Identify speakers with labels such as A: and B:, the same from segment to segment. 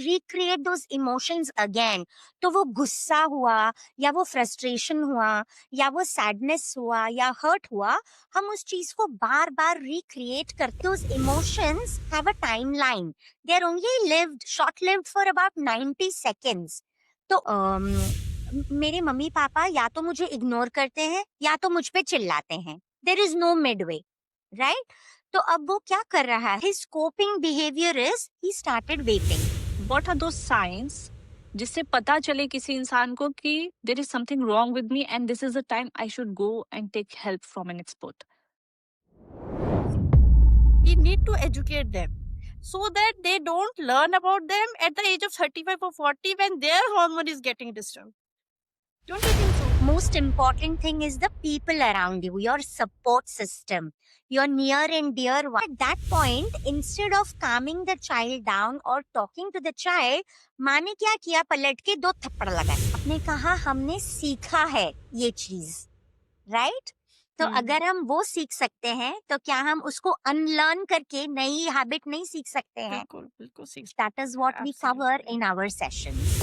A: recreate those emotions again. तो वो गुस्सा हुआ या वो फ्रस्ट्रेशन हुआ या वो सैडनेस हुआ या हर्ट हुआ, हम उस चीज को बार बार रिक्रिएट करते। those emotions have a timeline. They are only lived short lived for about 90 seconds. तो मेरे मम्मी पापा या तो मुझे इग्नोर करते हैं या तो मुझ पे चिल्लाते हैं. There is no midway, right? तो अब वो क्या कर रहा है? His coping behaviour is he started vaping.
B: What are those signs जिससे पता चले किसी इंसान को कि there is something wrong with me and this is the time I should go and take help from an expert?
C: We need to educate them so that they don't learn about them at the age of 35 or 40 when their hormone is getting disturbed. Don't you think so?
A: Most important thing is the people around you, your support system, your near and dear one. At that point, instead of calming the child down or talking to the child, माँ ने क्या किया? पलट के 2 थप्पड़ लगाए. आपने कहा हमने सीखा है ये चीज, राइट? तो अगर हम वो सीख सकते हैं तो क्या हम उसको अनलर्न करके नई हैबिट नहीं सीख सकते हैं?
C: बिल्कुल बिल्कुल सीख.
A: That is what we cover in our sessions.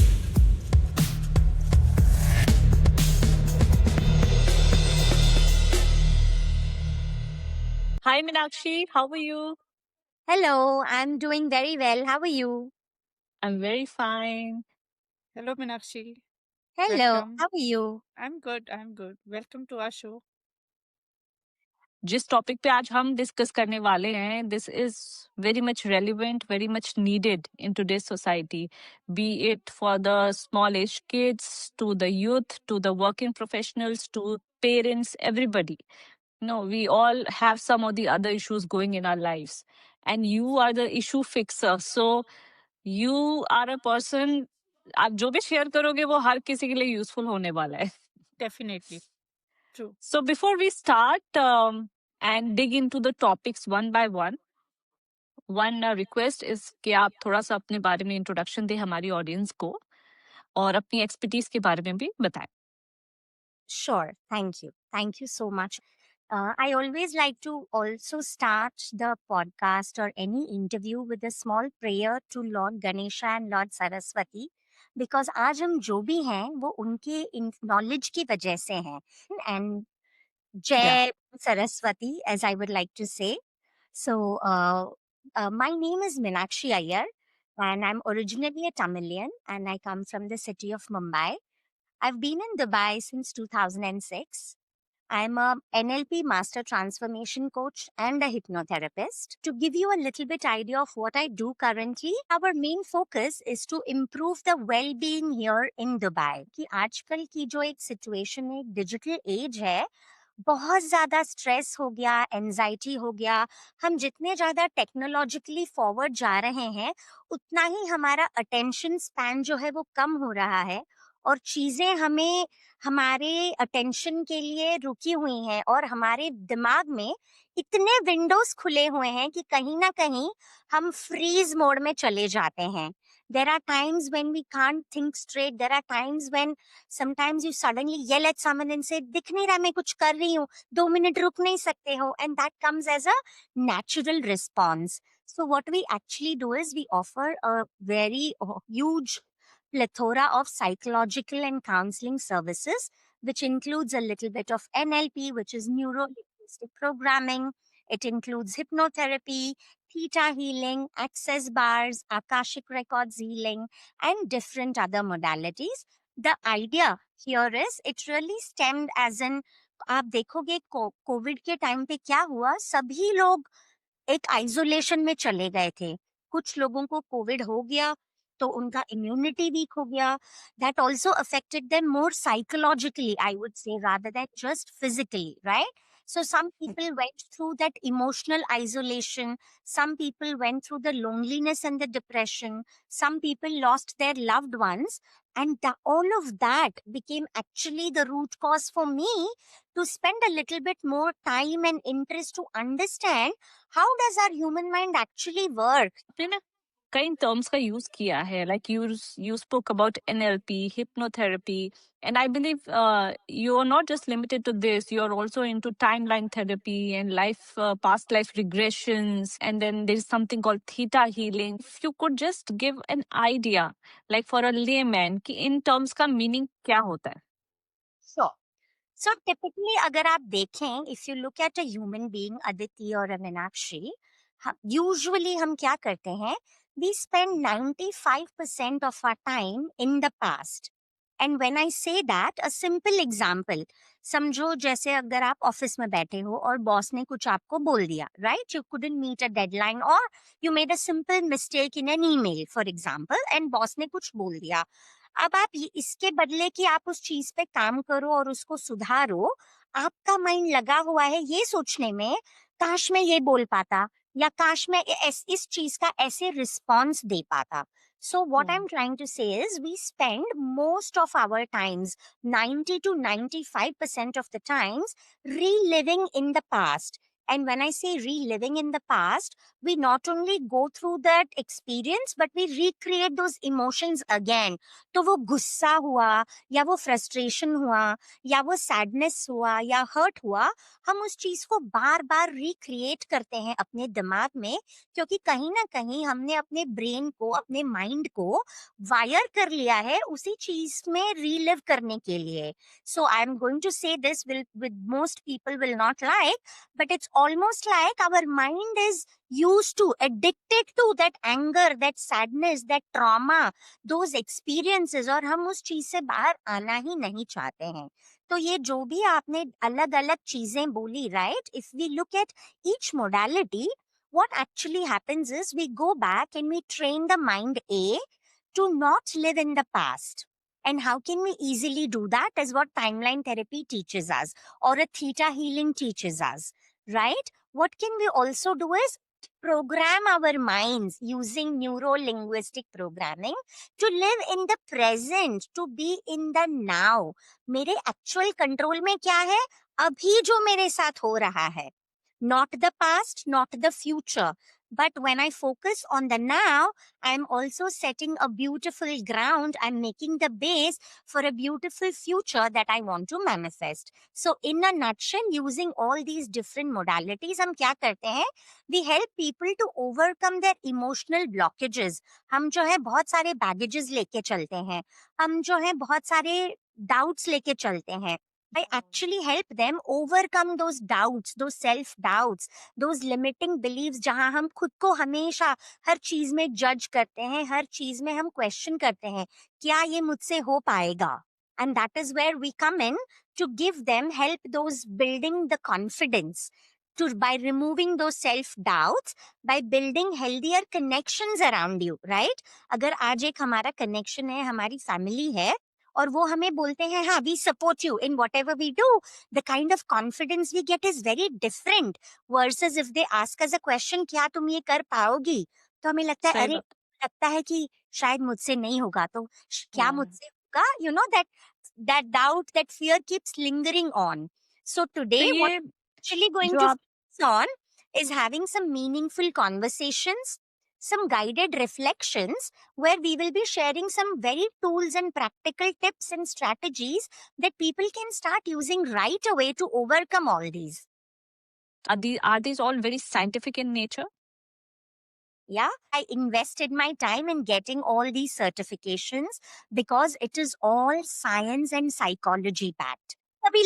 B: Hi Meenakshi, how are you?
A: Hello, I'm doing very well. How are you?
B: I'm very fine.
C: Hello Meenakshi.
A: Hello,
C: Welcome.
A: how are you?
C: I'm good. Welcome to our show.
B: जिस topic पे आज हम discuss करने वाले हैं, this is very much relevant, very much needed in today's society, be it for the small age kids to the youth to the working professionals to parents, everybody. No, we all have some of the other issues going in our lives, and you are the issue fixer. So you are a person, आप जो भी share करोगे वो हर किसी के लिए useful होने वाला है.
C: Definitely. True.
B: So before we start and dig into the topics one by one request is कि आप थोड़ा सा अपने बारे में इंट्रोडक्शन दें हमारी ऑडियंस को और अपनी एक्सपर्टीज के बारे में भी बताएं.
A: Sure, thank you. Thank you so much. I always like to also start the podcast or any interview with a small prayer to Lord Ganesha and Lord Saraswati, because आज हम जो भी हैं वो उनके नॉलेज की वजह से हैं. And Jai Saraswati, as I would like to say. So, my name is Meenakshi Iyer, and I'm originally a Tamilian, and I come from the city of Mumbai. I've been in Dubai since 2006. I'm a NLP Master Transformation Coach and a hypnotherapist. To give you a little bit idea of what I do currently, our main focus is to improve the well-being here in Dubai. कि आजकल की जो एक situation है, digital age है, बहुत ज़्यादा stress हो गया, एंजाइटी हो गया. हम जितने ज़्यादा टेक्नोलॉजिकली फॉरवर्ड जा रहे हैं, उतना ही हमारा अटेंशन स्पैन जो है वो कम हो रहा है और चीज़ें हमें हमारे अटेंशन के लिए रुकी हुई हैं और हमारे दिमाग में इतने विंडोज खुले हुए हैं कि कहीं ना कहीं हम फ्रीज मोड में चले जाते हैं. There are times when we can't think straight. There are times when sometimes you suddenly yell at someone and say, दिख नहीं रहा मैं कुछ कर रही हूँ, 2 मिनट रुक नहीं सकते हो, and that comes as a natural response. So what we actually do is we offer a very huge plethora of psychological and counseling services, which includes a little bit of NLP, which is neuro-linguistic programming. It includes hypnotherapy, theta healing, access bars, akashic records healing, and different other modalities. The idea here is it really stemmed as in, आप देखोगे Covid के time पे क्या हुआ, सभी लोग एक isolation में चले गए थे. कुछ लोगों को कोविड हो गया तो उनका इम्यूनिटी वीक हो गया. That also affected them more psychologically, I would से, rather than just physically, right? So some people went through that emotional isolation, some people went through the loneliness and the depression, some people lost their loved ones, and all of that became actually the root cause for me to spend a little bit more time and interest to understand how does our human mind actually work.
B: आपने ना कई terms का use किया है, like you spoke about NLP, hypnotherapy, and I believe you are not just limited to this. You are also into timeline therapy and past life regressions, and then there is something called theta healing. If you could just give an idea, like for a layman, कि इन terms का meaning क्या होता है?
A: Sure. So typically अगर आप देखें, if you look at a human being, Aditi or a Meenakshi, usually हम क्या करते हैं, we spend 95% of our time in the past. And when I say that, a simple example, समझो जैसे अगर आप ऑफिस में बैठे हो और बॉस ने कुछ आपको बोल दिया, right? You couldn't meet a deadline or you made a simple mistake in an email, for example, and boss ने कुछ बोल दिया. अब आप इसके बदले कि आप उस चीज पे काम करो और उसको सुधारो, आपका माइंड लगा हुआ है ये सोचने में, काश मैं ये बोल पाता या काश मैं इस चीज का ऐसे रिस्पॉन्स दे पाता. So what I'm trying to say is we spend most of our times, 90 to 95% of the times, reliving in the past. And when I say reliving in the past, we not only go through that experience, but we recreate those emotions again. तो वो गुस्सा हुआ या वो frustration हुआ या वो sadness हुआ या हर्ट हुआ, हम उस चीज को बार बार रिक्रिएट करते हैं अपने दिमाग में, क्योंकि कहीं ना कहीं हमने अपने ब्रेन को, अपने माइंड को वायर कर लिया है उसी चीज में रीलिव करने के लिए. सो आई एम गोइंग टू से this with most people will not like, but it's almost like our mind is used to, addicted to that anger, that sadness, that trauma, those experiences, और हम उस चीज से बाहर आना ही नहीं चाहते हैं. तो ये जो भी आपने अलग अलग चीजें बोली, right? If we look at each modality, what actually happens is we go back and we train the mind to not live in the past. And how can we easily do that is what timeline therapy teaches us, or a theta healing teaches us, right? What can we also do is program our minds using neuro-linguistic programming to live in the present, to be in the now. मेरे actual control में क्या है? अभी जो मेरे साथ हो रहा है. Not the past, not the future. But when I focus on the now, I'm also setting a beautiful ground. I'm making the base for a beautiful future that I want to manifest. So in a nutshell, using all these different modalities, हम क्या करते हैं? We help people to overcome their emotional blockages. हम जो है बहुत सारे baggages लेके चलते हैं. हम जो है बहुत सारे doubts लेके चलते हैं. I actually help them overcome those doubts, those self-doubts, those limiting beliefs जहाँ हम खुद को हमेशा हर चीज में जज करते हैं, हर चीज में हम क्वेश्चन करते हैं, क्या ये मुझसे हो पाएगा? And that is where we come in to give them, help those building the confidence, by removing those self-doubts, by building healthier connections around you, right? अगर आज एक हमारा connection है, हमारी family है, और वो हमें बोलते हैं हाँ we support you in whatever we do, the kind of confidence we get is very different versus if they ask us a question, क्या तुम ये कर पाओगी? तो हमें लगता है
B: सही
A: अरे
B: बात.
A: लगता है कि शायद मुझसे नहीं होगा, तो क्या
B: हम्म.
A: मुझसे होगा? You know that doubt, that fear keeps lingering on. So
B: तो
A: today what
B: ये
A: I'm actually going
B: जो
A: to
B: आप
A: focus on is having some meaningful conversations, some guided reflections, where we will be sharing some very tools and practical tips and strategies that people can start using right away to overcome all these.
B: are these all very scientific in nature?
A: Yeah, I invested my time in getting all these certifications because it is all science and psychology backed.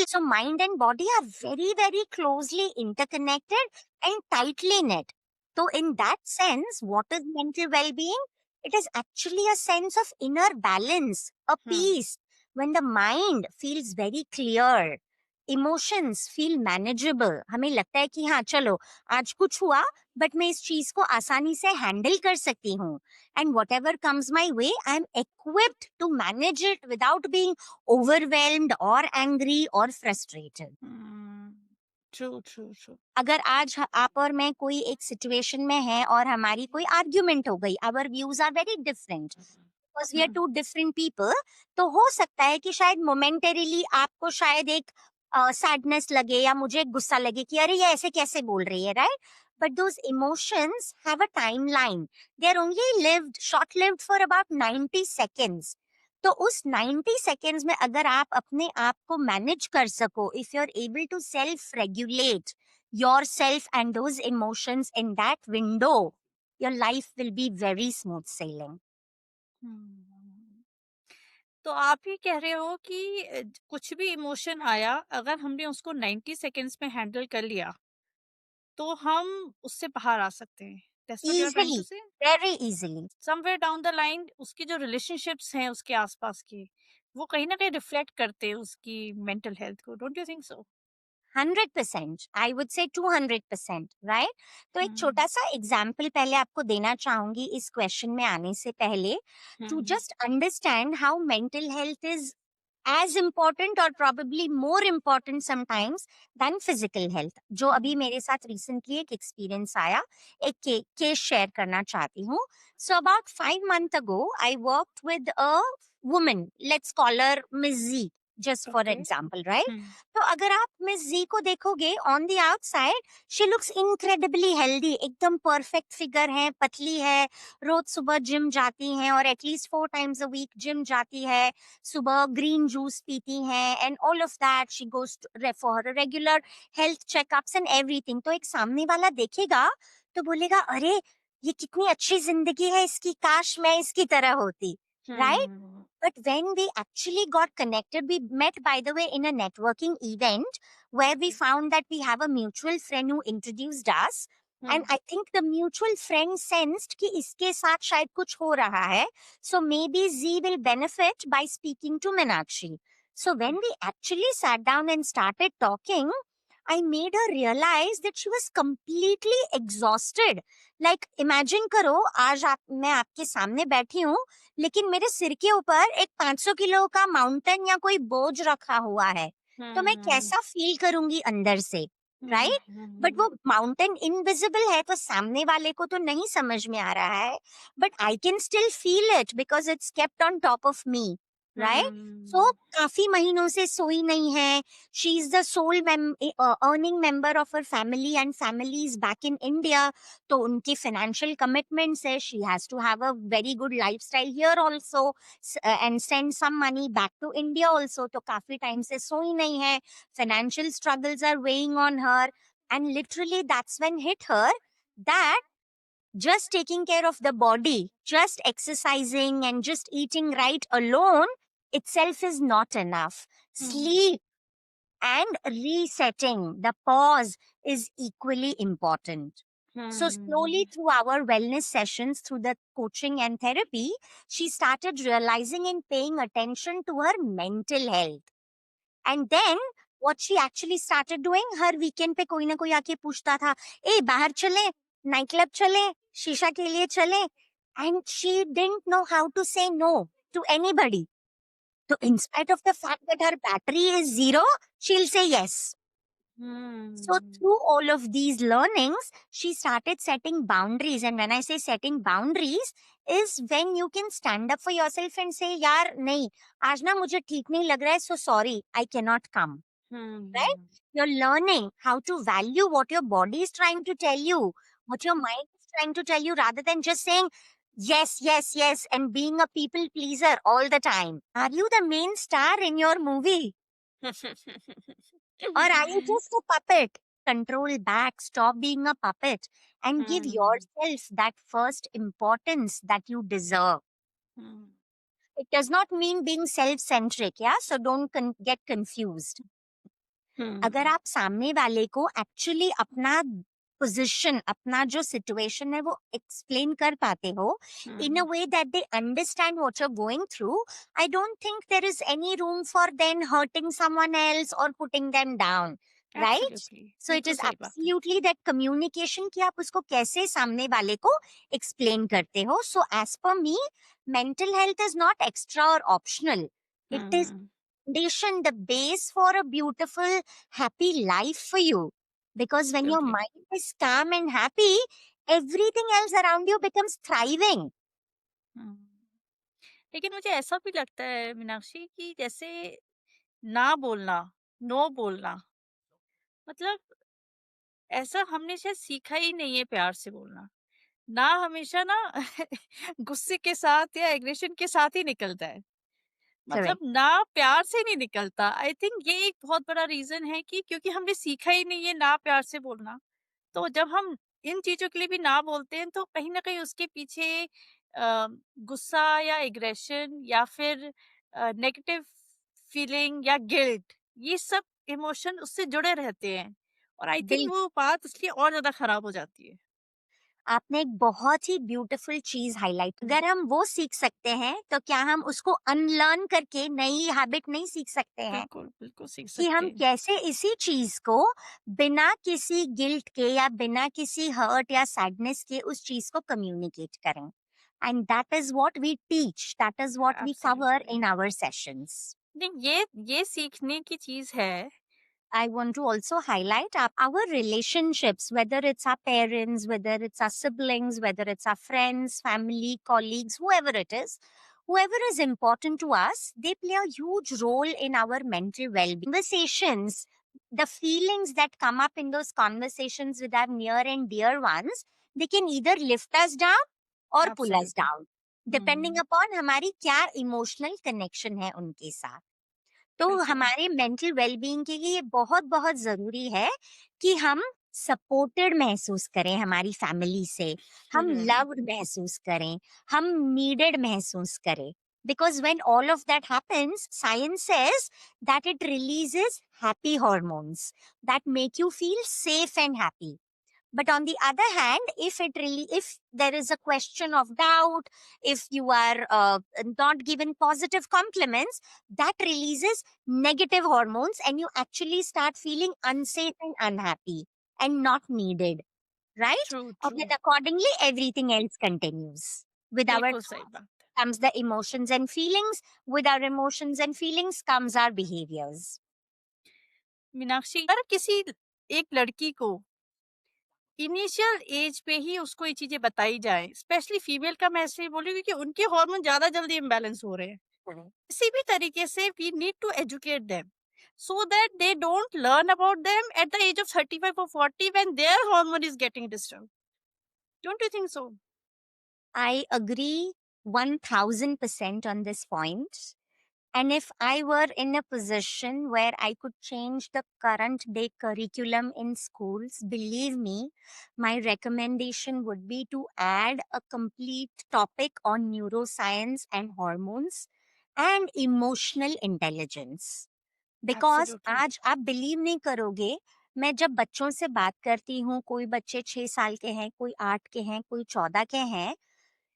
A: So mind and body are very, very closely interconnected and tightly knit. So in that sense, what is mental well-being? It is actually a sense of inner balance, a peace. When the mind feels very clear, emotions feel manageable. हमें लगता है कि हाँ चलो आज कुछ हुआ, but मैं इस चीज को आसानी से हैंडल कर सकती हूँ. And what ever comes my way, I am equipped to manage it without being overwhelmed or angry or frustrated.
C: True.
A: अगर आज आप और मैं कोई एक सिचुएशन में है और हमारी कोई आर्ग्यूमेंट हो गई, our views are very different because we are two different people, तो हो सकता है कि शायद मोमेंटरीली आपको शायद एक सैडनेस लगे या मुझे गुस्सा लगे कि अरे ये ऐसे कैसे बोल रही है, right? but those emotions have a timeline. They're only short lived for about 90 seconds. तो उस 90 seconds में अगर आप अपने आप को मैनेज कर सको, if you're able to self regulate yourself and those emotions in that window, your life will be very smooth sailing.
C: हम्म। तो आप ये कह रहे हो कि कुछ भी इमोशन आया, अगर हमने उसको 90 सेकेंड्स में हैंडल कर लिया तो हम उससे बाहर आ सकते हैं। That's what you are trying to
A: Easily,
C: से।
A: very easily.
C: Somewhere down the line उसकी जो रिलेशनशिप्स हैं उसके आसपास के, वो कहीं ना कहीं रिफ्लेक्ट करते हैं उसकी मेंटल हेल्थ को। Don't you think so?
A: 100%, I would से 200%, राइट? तो एक छोटा सा एग्जाम्पल पहले आपको देना चाहूंगी इस क्वेश्चन में आने से पहले, to just understand how mental health is as important or probably more important sometimes than physical health. जो अभी मेरे साथ recently एक experience आया, एक केस शेयर करना चाहती हूँ. So about 5 months ago, I worked with a woman. Let's call her Miss Z, just for
C: okay.
A: example, right? तो अगर आप मिस जी को देखोगे on the outside, she looks incredibly healthy, एकदम परफेक्ट फिगर है, पतली है, रोज सुबह जिम जाती हैं और at least 4 times a week gym जाती है, सुबह ग्रीन जूस पीती हैं and all of that, she goes for regular health checkups and everything. तो एक सामने वाला देखेगा तो बोलेगा, अरे ये कितनी अच्छी जिंदगी है इसकी, काश मैं इसकी तरह होती, right? But when we actually got connected, we met, by the way, in a networking event where we found that we have a mutual friend who introduced us. And I think the mutual friend sensed कि इसके साथ शायद कुछ हो रहा है. So maybe Z will benefit by speaking to Meenakshi. So when we actually sat down and started talking, I made her realize that she was completely exhausted. Like imagine करो, आज मैं आपके सामने बैठी हूँ, लेकिन मेरे सिर के ऊपर एक 500 किलो का माउंटेन या कोई बोझ रखा हुआ है, तो मैं कैसा फील करूंगी अंदर से, राइट? बट वो माउंटेन इनविजिबल है, तो सामने वाले को तो नहीं समझ में आ रहा है, but I can still feel it because it's kept on top of me, right? So काफी महीनों से सोई नहीं है. She is the sole earning member of her family and family is back in India. तो उनकी फाइनेंशियल कमिटमेंट्स है, she has to have a very good lifestyle here also and send some money back to India also. तो काफी time से सोई नहीं है, financial struggles are weighing on her, and literally that's when hit her that just taking care of the body, just exercising and just eating right alone itself is not enough. Sleep and resetting, the pause is equally important. So slowly through our wellness sessions, through the coaching and therapy, she started realizing and paying attention to her mental health. And then what she actually started doing, her weekend पे कोई ना कोई आके पूछता था, ए बाहर चले, night club चले, शीशा के लिए चले. And she didn't know how to say no to anybody. So in spite of the fact that her battery is zero, she'll say yes. So through all of these learnings, she started setting boundaries. And when I say setting boundaries, is when you can stand up for yourself and say, यार नहीं, आज ना मुझे ठीक नहीं लग रहा है, so sorry, I cannot come. Right? You're learning how to value what your body is trying to tell you, what your mind is trying to tell you, rather than just saying yes, yes, yes, and being a people pleaser all the time. Are you the main star in your movie? Or are you just a puppet? Control back, stop being a puppet, and give yourself that first importance that you deserve. It does not mean being self-centric, yeah? So don't get confused. अगर आप सामने वाले को actually अपना position, अपना जो situation है वो एक्सप्लेन कर पाते हो in a way that they understand what you're going through, I don't think there is any room for then hurting someone else or putting them down, right? So it is absolutely that communication कि आप उसको कैसे सामने वाले को explain करते हो. So as per me, mental health is not extra or optional. It is foundation, the base for a beautiful, happy life for you. Because when your mind is calm and happy, everything else around you becomes thriving.
C: लेकिन मुझे ऐसा भी लगता है मीनाक्षी कि जैसे ना बोलना, नो बोलना, मतलब ऐसा हमने शायद सीखा ही नहीं है प्यार से बोलना। ना हमेशा ना गुस्से के साथ या एग्रेशन के साथ ही निकलता है। मतलब
A: करेक्ट।
C: ना प्यार से नहीं निकलता। आई थिंक ये एक बहुत बड़ा रीज़न है कि क्योंकि हमने सीखा ही नहीं है ना प्यार से बोलना। तो जब हम इन चीज़ों के लिए भी ना बोलते हैं तो कहीं न कहीं उसके पीछे गुस्सा या एग्रेशन या फिर नेगेटिव फीलिंग या गिल्ट, ये सब इमोशन उससे जुड़े रहते हैं और आई थिंक
A: बिल्कुल।
C: वो बात इसलिए और ज़्यादा खराब हो जाती है।
A: आपने एक बहुत ही ब्यूटीफुल चीज हाईलाइट, अगर हम वो सीख सकते हैं तो क्या हम उसको अनलर्न करके नई हैबिट नहीं सीख सकते हैं?
C: बिल्कुल, बिल्कुल सीख
A: कि
C: सकते
A: हम
C: हैं।
A: कैसे इसी चीज को बिना किसी गिल्ट के या बिना किसी हर्ट या सैडनेस के उस चीज को कम्युनिकेट करें, and that is what we teach, that is what we cover
C: absolutely.
A: In our sessions.
C: नहीं, ये सीखने की चीज़ है।
A: I want to also highlight our relationships, whether it's our parents, whether it's our siblings, whether it's our friends, family, colleagues, whoever it is, whoever is important to us, they play a huge role in our mental well being. Conversations, the feelings that come up in those conversations with our near and dear ones, they can either lift us down or pull us
C: absolutely.
A: down, depending
C: hmm,
A: upon हमारी क्या emotional connection है उनके साथ. तो
C: बिल्कुल।
A: हमारे mental wellbeing के लिए बहुत बहुत जरूरी है कि हम सपोर्टेड महसूस करें हमारी फैमिली से, हम
C: हुँ,
A: लव्ड महसूस करें, हम नीडेड महसूस करें. Because when all of that happens, science says that it releases happy hormones that make you feel safe and happy. But on the other hand, if there is a question of doubt, if you are not given positive compliments, that releases negative hormones and you actually start feeling unsafe and unhappy and not needed, right?
C: True,
A: And
C: true.
A: then accordingly everything else continues. With our
C: बिल्कुल सही
A: thoughts
C: बात है।
A: comes the emotions and feelings, with our emotions and feelings comes our behaviors.
C: Meenakshi, अगर किसी एक लड़की को initial as पे ही उसको ये चीज़ें बताई जाएँ, स्पेशली फीमेल का मैं इसलिए बोल रही हूँ क्योंकि उनके हार्मोन ज़्यादा जल्दी इम्बैलेंस हो रहे हैं। किसी भी तरीके से we need to educate them so that they don't learn about them at the age of 35 or 40 when their hormone is getting disturbed. Don't you think so?
A: I agree 1000% on this point. And if I were in a position where I could change the current day curriculum in schools, believe me, my recommendation would be to add a complete topic on neuroscience and hormones and emotional intelligence. Because
C: Absolutely.
A: आज आप believe नहीं करोगे, मैं जब बच्चों से बात करती हूँ, कोई बच्चे 6 साल के हैं, कोई 8 के हैं, कोई 14 के हैं,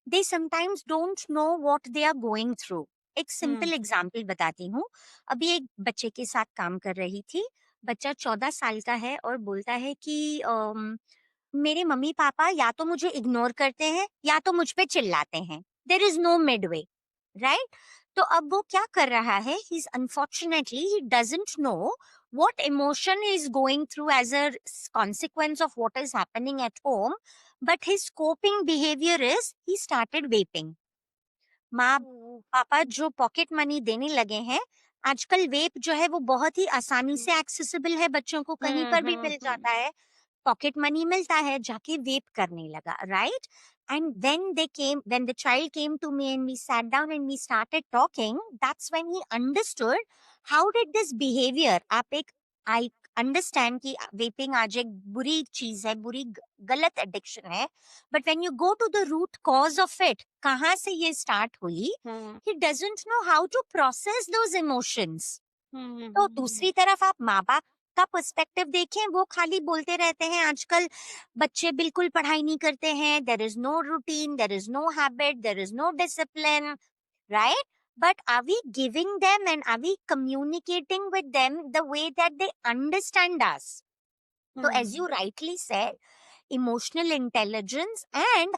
A: they sometimes don't know what they are going through. एक
C: Hmm.
A: सिंपल एग्जाम्पल बताती हूँ. अभी एक बच्चे के साथ काम कर रही थी. बच्चा 14 साल का है और बोलता है कि मेरे मम्मी पापा या तो मुझे इग्नोर करते हैं या तो मुझ पे चिल्लाते हैं. There is no midway, right? तो अब वो क्या कर रहा है, he unfortunately he doesn't know what emotion he is going through as a consequence of what is happening at home, but his coping behavior is he started vaping. माँ
C: Oh.
A: पापा जो पॉकेट मनी देने लगे हैं, आजकल वेप जो है वो बहुत ही आसानी
C: Hmm.
A: से एक्सेसिबल है, बच्चों को कहीं
C: Hmm.
A: पर भी
C: Hmm.
A: मिल
C: Hmm.
A: जाता है. पॉकेट मनी मिलता है, जाके वेप करने लगा, right? And when the child came to me and we sat down and we started talking, that's when he understood how did this behaviour. आप एक, आई अंडरस्टैंड कि वेपिंग आज एक बुरी चीज है, गलत एडिक्शन है, but when you go to the root cause of it, कहाँ से ये स्टार्ट हुई,
C: Hmm.
A: He doesn't know how to process those emotions.
C: Hmm. Hmm.
A: तो
C: Hmm.
A: दूसरी तरफ आप माँ बाप का पर्सपेक्टिव देखें, वो खाली बोलते रहते हैं आजकल बच्चे बिल्कुल पढ़ाई नहीं करते हैं, there is no routine, there is no habit, there is no discipline, right? But are we giving them and are we communicating with them the way that they understand us? तो as
C: Hmm.
A: You rightly said, emotional intelligence and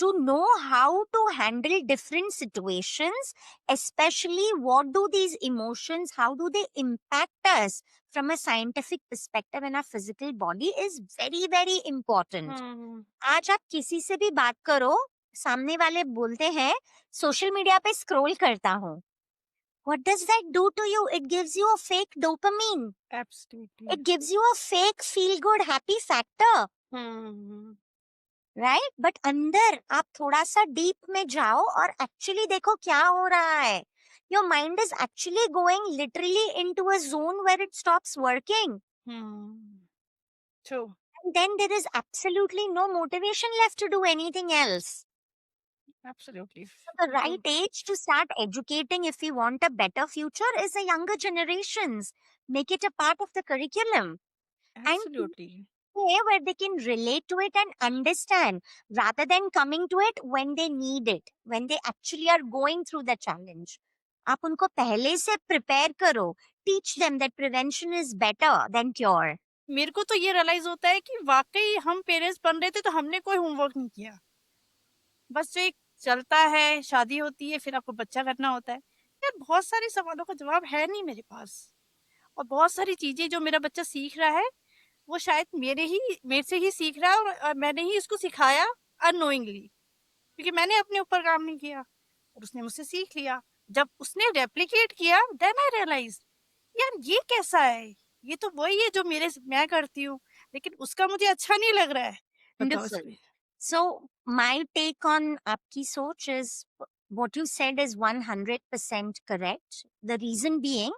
A: to know how to handle different situations, especially what do these emotions, how do they impact us from a scientific perspective in our physical body, is very very important.
C: Hmm.
A: आज आप किसी से भी बात करो, सामने वाले बोलते हैं सोशल मीडिया पे स्क्रॉल करता हूँ. what does that do to you? It gives you a fake dopamine.
C: Absolutely.
A: It gives you a fake feel good happy factor. Right, but अंदर आप थोड़ा सा डीप में जाओ और एक्चुअली देखो क्या हो रहा है. Your mind is actually going literally into a zone where it stops working,
C: True.
A: and then there is absolutely no motivation left to do anything else.
C: Absolutely.
A: So the right age to start educating if we want a better future is the younger generations. Make it a part of the curriculum.
C: Absolutely.
A: Where they can relate to it and understand rather than coming to it when they need it, when they actually are going through the challenge. आप उनको पहले से prepare करो. Teach them that prevention is better than cure.
C: मेरे को तो ये realise होता है कि वाकई हम पेरेंट्स बन रहे थे तो हमने कोई होमवर्क नहीं किया, बस जो एक चलता है, शादी होती है, फिर आपको बच्चा करना होता है. यार बहुत सारे सवालों का जवाब है नहीं मेरे पास, और बहुत सारी चीजें जो मेरा बच्चा सीख रहा है वो शायद मेरे से ही सीख रहा है, और मैंने ही उसको सिखाया अननोइंगली, क्योंकि मैंने अपने ऊपर काम नहीं किया और उसने मुझसे सीख लिया. जब उसने रेप्लिकेट किया देन आई रियलाइज यार ये कैसा है, ये तो वही है जो मैं करती हूँ, लेकिन उसका मुझे अच्छा नहीं लग रहा है. बताओ इस
A: Wonderful.
C: पे.
A: So my take on आपकी सोच is what you said is 100% correct. The reason being,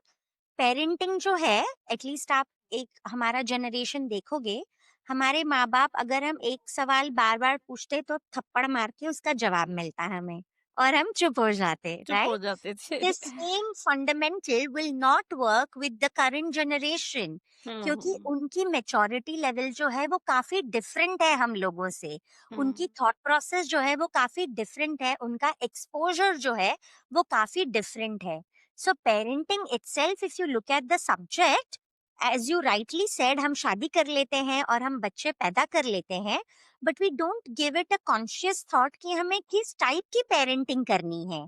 A: parenting जो है, एटलीस्ट आप एक हमारा जनरेशन देखोगे, हमारे माँ बाप अगर हम एक सवाल बार बार पूछते तो थप्पड़ मार के उसका जवाब मिलता हमें और हम चुप हो जाते,
C: चुप
A: राइट.
C: हो जाते थे.
A: The same fundamental will not work with the current generation, क्योंकि उनकी मेच्योरिटी लेवल जो है वो काफी डिफरेंट है हम लोगों से. उनकी थॉट प्रोसेस जो है वो काफी डिफरेंट है, उनका एक्सपोजर जो है वो काफी डिफरेंट है. So parenting itself, if you look at the subject, as you rightly said, हम शादी कर लेते हैं और हम बच्चे पैदा कर लेते हैं, but we don't give it a conscious thought कि हमें किस टाइप की पेरेंटिंग करनी है.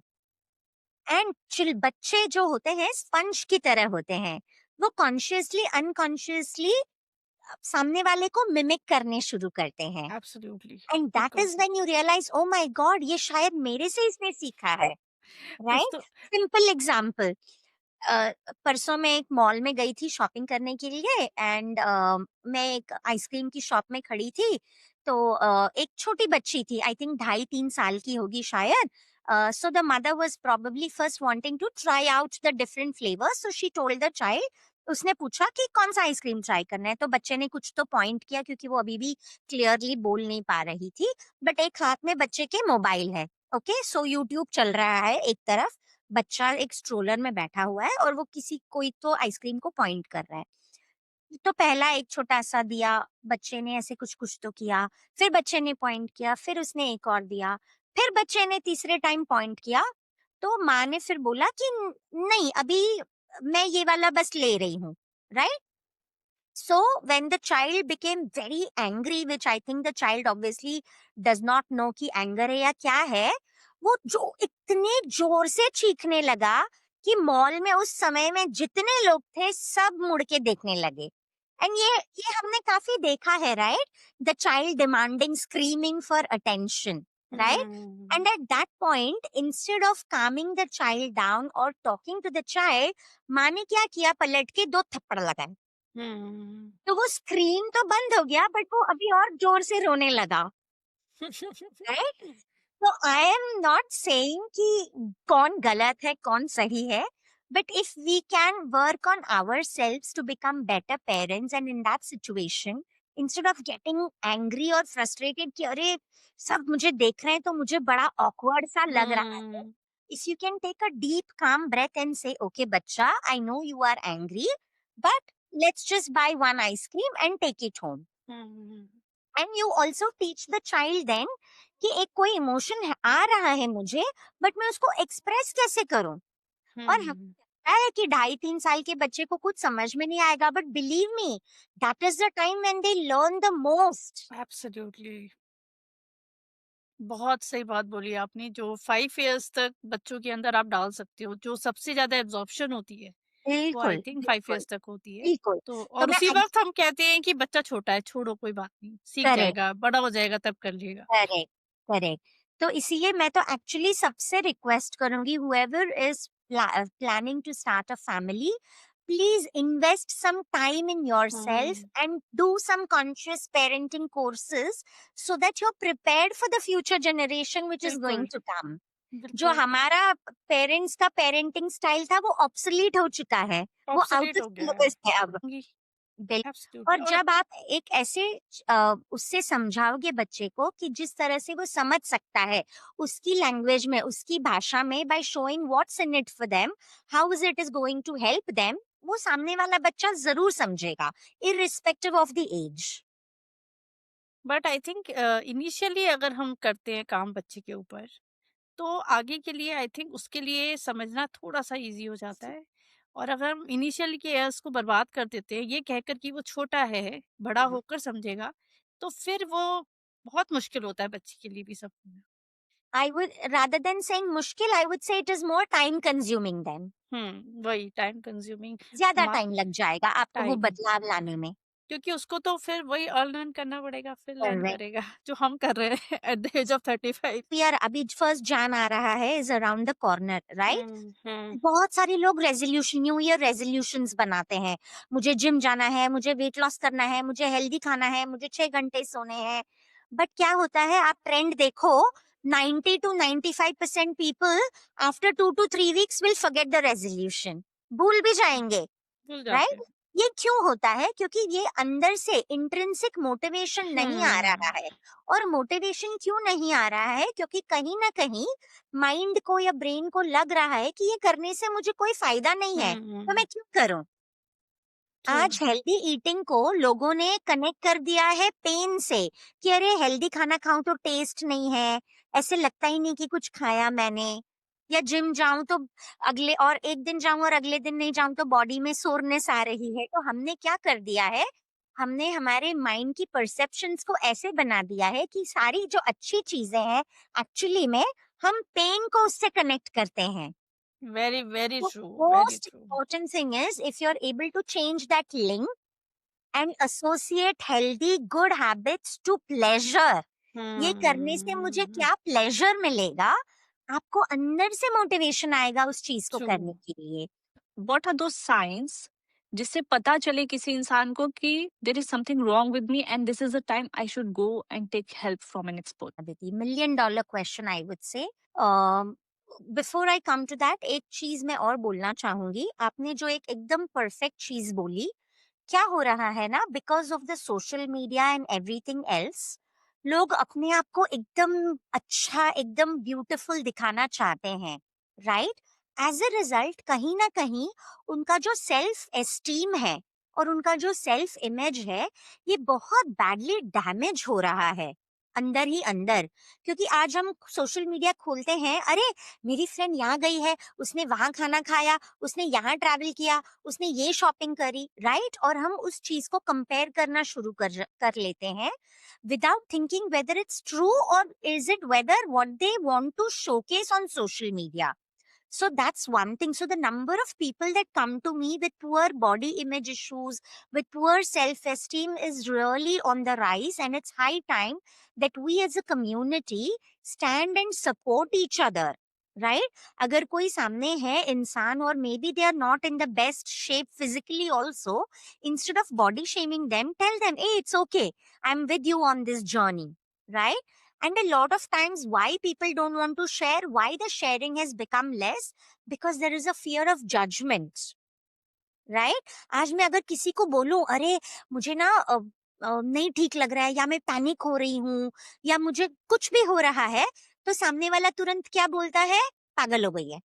A: एंड बच्चे जो होते हैं स्पंज की तरह होते हैं, वो कॉन्शियसली अनकॉन्शियसली सामने वाले को मिमिक करने शुरू करते हैं.
C: Absolutely.
A: And that is when you realise, oh my god, ये शायद मेरे से इसने सीखा है. राइट. सिंपल एग्जांपल, परसों मैं एक मॉल में गई थी शॉपिंग करने के लिए, एंड मैं एक आइसक्रीम की शॉप में खड़ी थी. तो एक छोटी बच्ची थी, आई थिंक 2.5-3 साल की होगी शायद. So the mother was probably first wanting to try out the different flavors, so she told the child, उसने पूछा कि कौन सा आइसक्रीम ट्राई करना है. तो बच्चे ने कुछ तो पॉइंट किया क्योंकि वो अभी भी क्लियरली बोल नहीं पा रही थी, बट एक हाथ में बच्चे के मोबाइल है. ओके, सो यूट्यूब चल रहा है एक तरफ, बच्चा एक स्ट्रोलर में बैठा हुआ है और वो कोई तो आइसक्रीम को पॉइंट कर रहा है. तो पहला एक छोटा सा दिया, बच्चे ने ऐसे कुछ कुछ तो किया, फिर बच्चे ने पॉइंट किया, फिर उसने एक और दिया, फिर बच्चे ने तीसरे टाइम पॉइंट किया. तो माँ ने फिर बोला कि नहीं, अभी मैं ये वाला बस ले रही हूँ, right. So when the child became very angry, which I think the child obviously does not know कि anger है या क्या है, वो जो इतने जोर से चीखने लगा कि मॉल में उस समय में जितने लोग थे सब मुड़ के देखने लगे. एंड ये हमने काफी देखा है, right. The child demanding, screaming for attention, right? And at that point, instead of calming the child down or talking to the child, माँ ने क्या किया, पलट के 2 थप्पड़ लगाए. तो वो स्क्रीन तो बंद हो गया, बट वो अभी और जोर से रोने लगा, राइट. तो आई एम नॉट सेइंग कि कौन गलत है कौन सही है, but if we can work on ourselves to become better parents, and in that situation instead of getting angry और फ्रस्ट्रेटेड कि अरे सब मुझे देख रहे हैं तो मुझे बड़ा ऑकवर्ड सा लग रहा है, if you can take a deep calm breath and say, okay bachcha, I know you are angry, but let's just buy one ice cream and take it home. And you also teach the child then कि एक कोई emotion आ रहा है मुझे, but मैं उसको express कैसे करूं. और हमें पता है कि 2.5-3 साल के बच्चे को कुछ समझ में नहीं आएगा, but believe me, that is the time when they learn the most.
C: Absolutely. बहुत सही बात बोली आपने. जो 5 इयर्स तक बच्चों के अंदर आप डाल सकते हो, जो सबसे ज्यादा एब्जॉर्प्शन होती है वो आई
A: बिल्कुल
C: थिंक 5 इयर्स तक होती है.
A: बिल्कुल.
C: तो
A: तो
C: और
A: मैं
C: उसी वक्त हम कहते हैं कि बच्चा छोटा है, छोड़ो कोई बात नहीं, सीख
A: करेक्ट
C: जाएगा, बड़ा हो जाएगा तब कर लेगा.
A: Correct correct. तो इसीलिए मैं तो एक्चुअली सबसे रिक्वेस्ट करूंगी, whoever is planning to start a family, please invest some time in yourself and do some conscious parenting courses so that you're prepared for the future generation which is going
C: बिल्कुल
A: to come. जो
C: बिल्कुल
A: हमारा parents का parenting style था वो obsolete हो चुका है, वो आउट
C: ऑब्सोलीट
A: ऑफ
C: हो गया है
A: सिलेबस है अब। बिल्कुल।
C: एब्सोल्युटली
A: और
C: और
A: जब आप एक ऐसे उससे समझाओगे बच्चे को कि जिस तरह से वो समझ सकता है, उसकी लैंग्वेज में, उसकी भाषा में, by showing what's in it for them, how is it is going to help them, वो सामने वाला बच्चा जरूर समझेगा, irrespective of the age.
C: But I think initially अगर हम करते हैं काम बच्चे के ऊपर तो आगे के लिए आई थिंक उसके लिए समझना थोड़ा सा इजी हो जाता है। और अगर हम इनिशियल के इयर्स को बर्बाद कर देते हैं ये कहकर कि वो छोटा है बड़ा होकर समझेगा तो फिर वो बहुत मुश्किल होता है बच्चे के लिए भी सब।
A: I would, rather than saying मुश्किल, I would say it is more time consuming then।
C: वही टाइम कंज्यूमिंग
A: ज्यादा टाइम लग जाएगा आपको वो
C: टाइम
A: बदलाव लाने में।
C: क्योंकि उसको तो फिर वही अर्न करना पड़ेगा फिर लर्न
A: Correct।
C: करेगा जो हम कर रहे हैं एट द एज ऑफ 35।
A: यार अभी 1 जन आ रहा है, is around the corner, right?
C: Hmm
A: बहुत सारे लोग रेजोल्यूशन, न्यू ईयर रेजोल्यूशंस बनाते हैं, मुझे जिम जाना है, मुझे वेट लॉस करना है, मुझे हेल्दी खाना है, मुझे 6 घंटे सोने हैं। बट क्या होता है, आप ट्रेंड देखो, 90 to 95% people after 2 to 3 weeks will forget the resolution, भूल भी जाएंगे,
C: भूल जाते
A: राइट?
C: हैं।
A: ये क्यों होता है? क्योंकि ये अंदर से इंट्रिंसिक मोटिवेशन नहीं आ रहा है। और मोटिवेशन क्यों नहीं आ रहा है? क्योंकि कहीं ना कहीं माइंड को या ब्रेन को लग रहा है कि ये करने से मुझे कोई फायदा नहीं है, तो मैं क्यों करूं?
C: ट्रू
A: आज हेल्दी ईटिंग को लोगों ने कनेक्ट कर दिया है पेन से, कि अरे हेल्दी खाना खाऊं तो टेस्ट नहीं है, ऐसे लगता ही नहीं कि कुछ खाया मैंने। या जिम जाऊं तो अगले, और एक दिन जाऊं और अगले दिन नहीं जाऊं तो बॉडी में सोरनेस आ रही है। तो हमने क्या कर दिया है, हमने हमारे माइंड की परसेप्शंस को ऐसे बना दिया है कि सारी जो अच्छी चीजें हैं, एक्चुअली में हम पेन को उससे कनेक्ट करते हैं।
C: Very very
A: The
C: true very
A: most
C: true.
A: important thing is if you're able to change that link and associate healthy good habits to pleasure, ये करने से मुझे क्या प्लेजर मिलेगा, आपको अंदर से मोटिवेशन आएगा उस चीज को
C: ट्रू
A: करने के लिए।
B: व्हाट आर दोस साइंस जिससे पता चले किसी इंसान को कि there is something wrong with me and this is the time I should go and take help from an expert?
A: Aditi, $1 million question I would say. Before I come to that, एक चीज मैं और बोलना चाहूंगी। आपने जो एक एकदम परफेक्ट चीज बोली, क्या हो रहा है ना, because of the social media and everything else, लोग अपने आप को एकदम अच्छा, एकदम ब्यूटीफुल दिखाना चाहते हैं, राइट? एज अ रिजल्ट कहीं ना कहीं उनका जो सेल्फ एस्टीम है और उनका जो सेल्फ इमेज है, ये बहुत बैडली डैमेज हो रहा है अंदर ही अंदर। क्योंकि आज हम सोशल मीडिया खोलते हैं, अरे मेरी फ्रेंड यहाँ गई है, उसने वहां खाना खाया, उसने यहाँ ट्रैवल किया, उसने ये शॉपिंग करी, राइट? और हम उस चीज को कंपेयर करना शुरू कर लेते हैं without thinking whether it's true or is it whether what they want to showcase on social media. So that's one thing. So the number of people that come to me with poor body image issues, with poor self-esteem is really on the rise, and it's high time that we as a community stand and support each other. Right? अगर कोई सामने है इंसान और maybe they are not in the best shape physically also, instead of body shaming them, tell them, hey, it's okay. I'm with you on this journey. Right? And a lot of times, why people don't want to share, why the sharing has become less, because there is a fear of judgment, right? आज मैं अगर किसी को बोलूं, अरे मुझे ना नहीं ठीक लग रहा है, या मैं पैनिक हो रही हूँ, या मुझे कुछ भी हो रहा है, तो सामने वाला तुरंत क्या बोलता है, पागल हो गई है,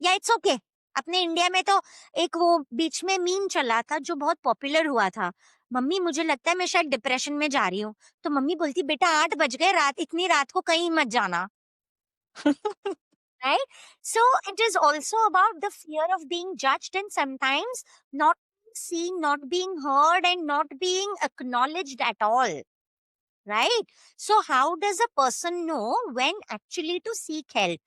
A: या इट्स ओके। अपने इंडिया में तो एक वो बीच में मीम चला था जो बहुत पॉपुलर हुआ था, मम्मी मुझे लगता है मैं शायद डिप्रेशन में जा रही हूँ। तो मम्मी बोलती, बेटा 8 बज गए, रात, इतनी रात को कहीं मत जाना, right? So it is also about the fear of being judged, and sometimes not seen, not being heard, and not being acknowledged at all, right? So how does a person know when actually to seek help?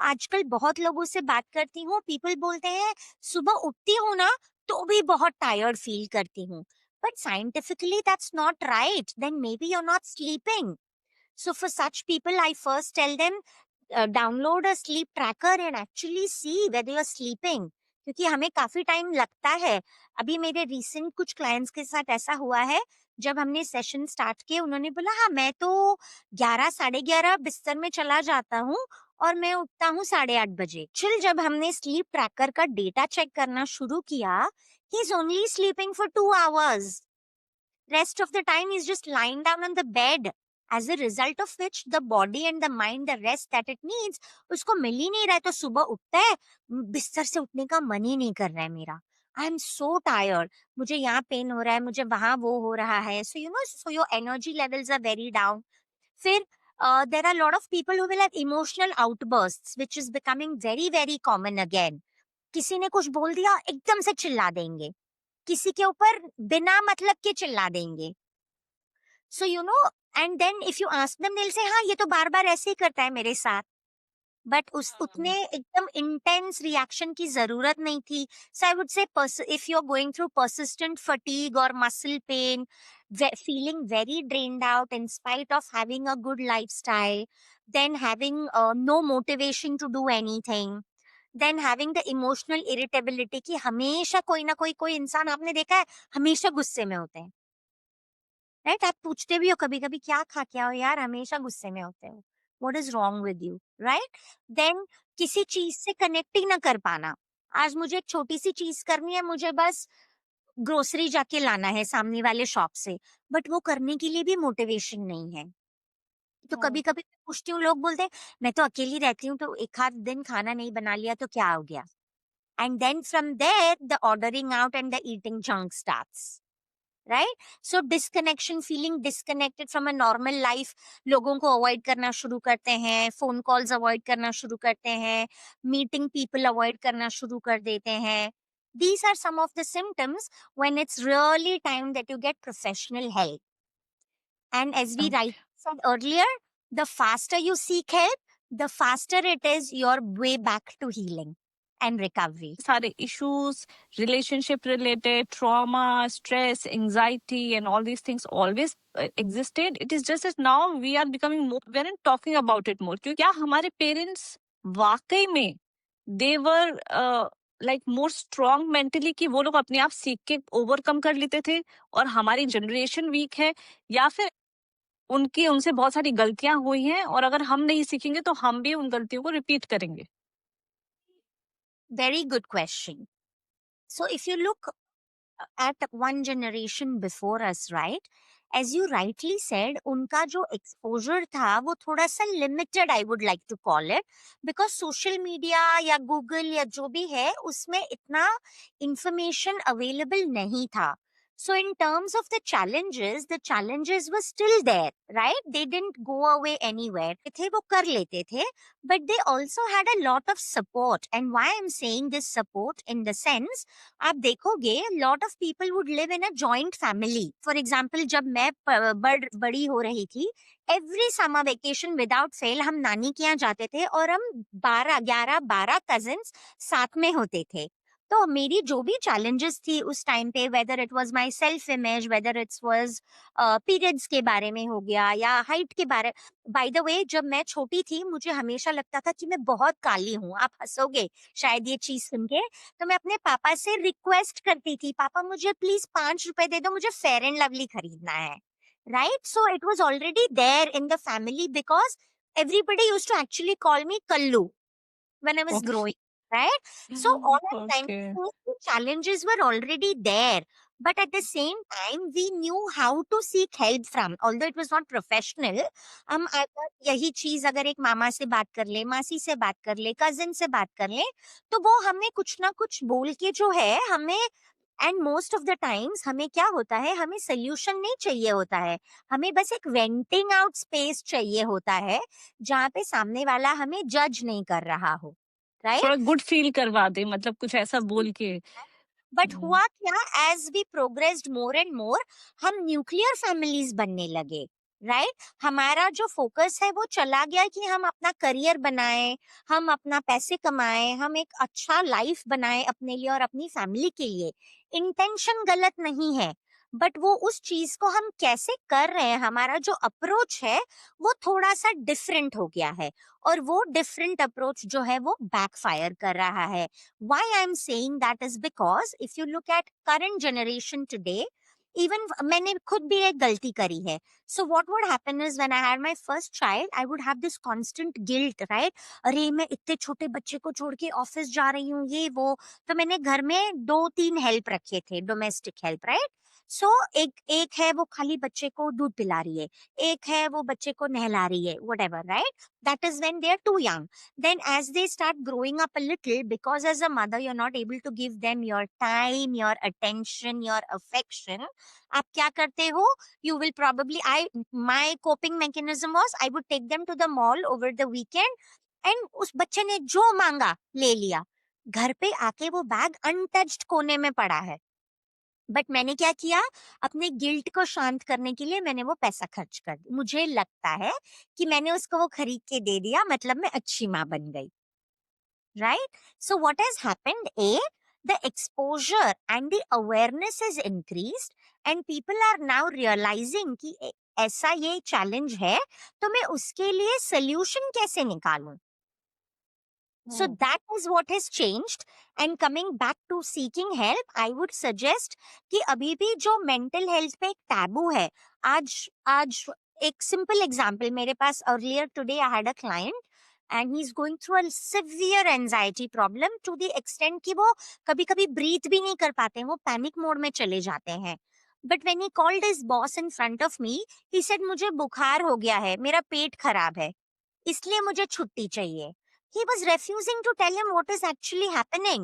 A: आजकल बहुत लोगों से बात करती हूँ, people बोलते हैं सुबह उठती हूँ ना तो भी बहुत टायर्ड फील करती हूँ, but scientifically that's not right, then may be you are not sleeping. So for such people, I first tell them, download a sleep tracker and actually see whether you're sleeping. क्योंकि हमें काफी time लगता है. अभी मेरे recent कुछ clients के साथ ऐसा हुआ है, जब हमने सेशन स्टार्ट किए उन्होंने बोला हाँ मैं तो 11 11:30 बिस्तर में चला जाता हूँ और मैं उठता हूँ 8:30 बजे. चिल, जब हमने स्लीप ट्रैकर का डेटा चेक करना शुरू किया, he is only sleeping for 2 hours. Rest of the time he's just lying down on the bed, as a result of which the body and the mind, the rest that it needs, उसको मिल ही नहीं रहा है. तो सुबह उठता है, बिस्तर से उठने का मन ही नहीं कर रहा है मेरा. आई एम सो टायर्ड, मुझे यहाँ पेन हो रहा है, मुझे वहां वो हो रहा है. So so your energy levels are very down. फिर there are a lot of people who will have emotional outbursts, which is becoming very very common again. किसी ने कुछ बोल दिया एकदम से चिल्ला देंगे, किसी के ऊपर बिना मतलब के चिल्ला देंगे. So and then if you ask them, they'll say हाँ ये तो बार बार ऐसे ही करता है मेरे साथ. बट उस उतने एकदम इंटेंस रिएक्शन की जरूरत नहीं थी. So I would say if you are going through persistent fatigue or muscle pain, feeling very drained out in spite of having a good lifestyle, then having no motivation to do anything, then having the emotional irritability कि हमेशा कोई ना कोई इंसान आपने देखा है हमेशा गुस्से में होते हैं, राइट? आप पूछते भी हो कभी कभी क्या खा क्या हो यार, हमेशा गुस्से में होते हो, what is wrong with you, right? देन किसी चीज से कनेक्ट ही ना कर पाना. आज मुझे एक छोटी सी चीज करनी है, मुझे बस ग्रोसरी जाके लाना है सामने वाले शॉप से, बट वो करने के लिए भी मोटिवेशन नहीं है. तो कभी कभी मैं पूछती हूँ, लोग बोलते हैं मैं तो अकेली रहती हूँ तो एक आध दिन खाना नहीं बना लिया तो क्या हो गया. And then from there, the ordering out and the eating junk starts, right? So disconnection, feeling disconnected from a normal life, लोगों को avoid करना शुरू करते हैं, phone calls avoid करना शुरू करते हैं, meeting people avoid करना शुरू कर देते हैं. These are some of the symptoms when it's really time that you get professional help. And as we said earlier, the faster you seek help, the faster it is your way back to healing and recovery.
B: सारे issues, relationship related, trauma, stress, anxiety, and all these things always existed. It is just that now we are becoming more, we are talking about it more. क्योंकि क्या हमारे parents वाकई में they were like more strong mentally कि वो लोग अपने आप सीख के overcome कर लेते थे और हमारी generation weak है, या फिर उनसे बहुत सारी गलतियां हुई हैं और अगर हम नहीं सीखेंगे तो हम भी उन गलतियों को रिपीट करेंगे.
A: Very good question. So if you look at one generation before us, right? As you rightly said, उनका जो exposure था वो थोड़ा सा limited, I would like to call it, because social media या Google या जो भी है उसमें इतना information available नहीं था. So in terms of the challenges were still there, right? They didn't go away anywhere. थे वो कर लेते थे, but they also had a lot of support. And why I'm saying this support in the sense, आप देखोगे lot of people would live in a joint family. For example, जब मैं बड़ी हो रही थी, every summer vacation without fail हम नानी के यहाँ जाते थे और हम 11 cousins साथ में होते थे. तो मेरी जो भी challenges थी उस टाइम पे, whether it was my self image, whether it was periods के बारे में हो गया या height के बारे. बाय द वे, जब मैं छोटी थी मुझे हमेशा लगता था कि मैं बहुत काली हूँ. आप हंसोगे शायद ये चीज सुन के. तो मैं अपने पापा से रिक्वेस्ट करती थी, पापा मुझे प्लीज 5 रुपए दे दो, मुझे फेयर एंड लवली खरीदना है, right? So it was already there in the family because everybody used to actually call me Kallu when I was
B: Okay.
A: growing, right? So all I'm trying to
B: Okay.
A: say is the challenges were already there, but at the same time we knew how to seek help from, although it was not professional. हम अगर यही चीज अगर एक मामा से बात कर ले, मासी से बात कर ले, कजिन से बात कर ले, तो वो हमें कुछ ना कुछ बोल के जो है हमें, and most of the times हमें क्या होता है, हमें सोल्यूशन नहीं चाहिए होता है, हमें बस एक वेंटिंग आउट स्पेस चाहिए होता है जहाँ पे सामने वाला हमें जज नहीं कर रहा हो, राइट?
B: थोड़ा गुड फील करवा दे, मतलब कुछ ऐसा बोल के.
A: बट हुआ क्या, as we progressed more and more, हम न्यूक्लियर फैमिलीज बनने लगे, राइट? हमारा जो फोकस है वो चला गया कि हम अपना करियर बनाएं, हम अपना पैसे कमाएं, हम एक अच्छा लाइफ बनाएं अपने लिए और अपनी फैमिली के लिए. इंटेंशन गलत नहीं है, बट वो उस चीज को हम कैसे कर रहे हैं, हमारा जो अप्रोच है वो थोड़ा सा डिफरेंट हो गया है, और वो डिफरेंट अप्रोच जो है वो बैकफायर कर रहा है. Why I am saying that is because if you look at current generation today, even मैंने खुद भी एक गलती करी है. So what would happen is when I had my first child, I would have this constant guilt, right? अरे मैं इतने छोटे बच्चे को छोड़ के ऑफिस जा रही हूँ, ये वो. तो मैंने घर में 2-3 हेल्प रखे थे, डोमेस्टिक हेल्प, राइट? सो एक एक है वो खाली बच्चे को दूध पिला रही है, एक है वो बच्चे को नहला रही है, whatever, right? That is when they are too young. Then as they start growing up a little, because as a mother you're not able to give them your time, your attention, your affection, आप क्या करते हो? You will probably, my coping mechanism was I would take them to the mall over the weekend, and उस बच्चे ने जो मांगा ले लिया. घर पे आके वो बैग अनटच्ड कोने में पड़ा है. बट मैंने क्या किया, अपने गिल्ट को शांत करने के लिए मैंने वो पैसा खर्च कर दिया. मुझे लगता है कि मैंने उसको वो खरीद के दे दिया, मतलब मैं अच्छी माँ बन गई, right? So what has happened? The exposure and the awareness is increased, and people are now realizing कि ऐसा ये चैलेंज है, तो मैं उसके लिए सोल्यूशन कैसे निकालूं. So that is what has changed. And coming back to seeking help, I would suggest कि अभी भी जो mental health पे एक taboo है, आज एक simple example मेरे पास, earlier today I had a client and he's going through a severe anxiety problem to the extent कि वो कभी-कभी breathe भी नहीं कर पाते हैं, वो panic mode में चले जाते हैं. But when he called his boss in front of me, he said मुझे बुखार हो गया है, मेरा पेट खराब है, इसलिए मुझे छुट्टी चाहिए. He was refusing to tell him what is actually happening.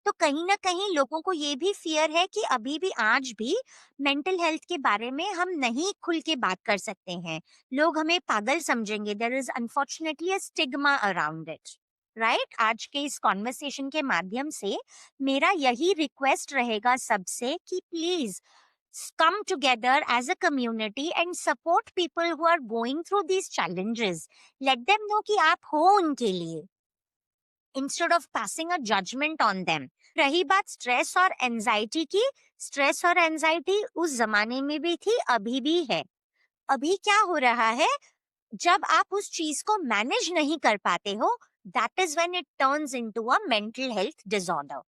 A: तो कहीं ना कहीं लोगों को ये भी फियर है कि अभी भी आज भी मेंटल हेल्थ के बारे में हम नहीं खुल के बात कर सकते हैं, लोग हमें पागल समझेंगे. There is unfortunately a stigma around it, right? आज के इस कॉन्वर्सेशन के माध्यम से मेरा यही रिक्वेस्ट रहेगा सबसे कि please come together as a community and support people who are going through these challenges. Let them know कि आप हो उनके लिए, instead of passing a judgment on them. रही बात स्ट्रेस और एंजाइटी की, स्ट्रेस और एंजाइटी उस जमाने में भी थी, अभी भी है. अभी क्या हो रहा है, जब आप उस चीज को मैनेज नहीं कर पाते हो, that is when it turns into a mental health disorder.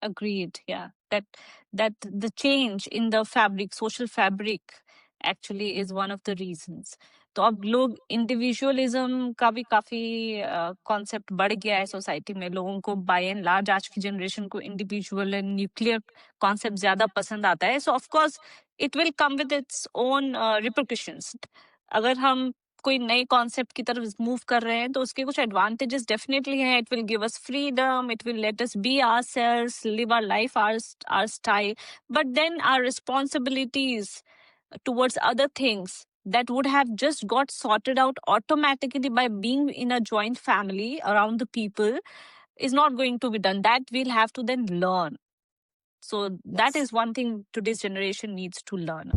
B: Agreed. Yeah, that the change in the fabric, social fabric, actually is one of the reasons. तो अब लोग इंडिविजुअलिज्म का भी काफी कॉन्सेप्ट बढ़ गया है सोसाइटी में. लोगों को बाय एंड लार्ज आज की जनरेशन को इंडिविजुअल एंड न्यूक्लियर कॉन्सेप्ट ज्यादा पसंद आता है. सो of course it will come with its own repercussions. अगर हम कोई नए कॉन्सेप्ट की तरफ मूव कर रहे हैं तो उसके कुछ एडवांटेजेस डेफिनेटली हैं. It will give us freedom, it will let us be ourselves, live our life, our style. But then our responsibilities towards other things that would have just got sorted out automatically by being in a joint family around the people is not going to be done. That we'll have to then learn. So that
A: Yes.
B: is one thing today's generation needs to learn.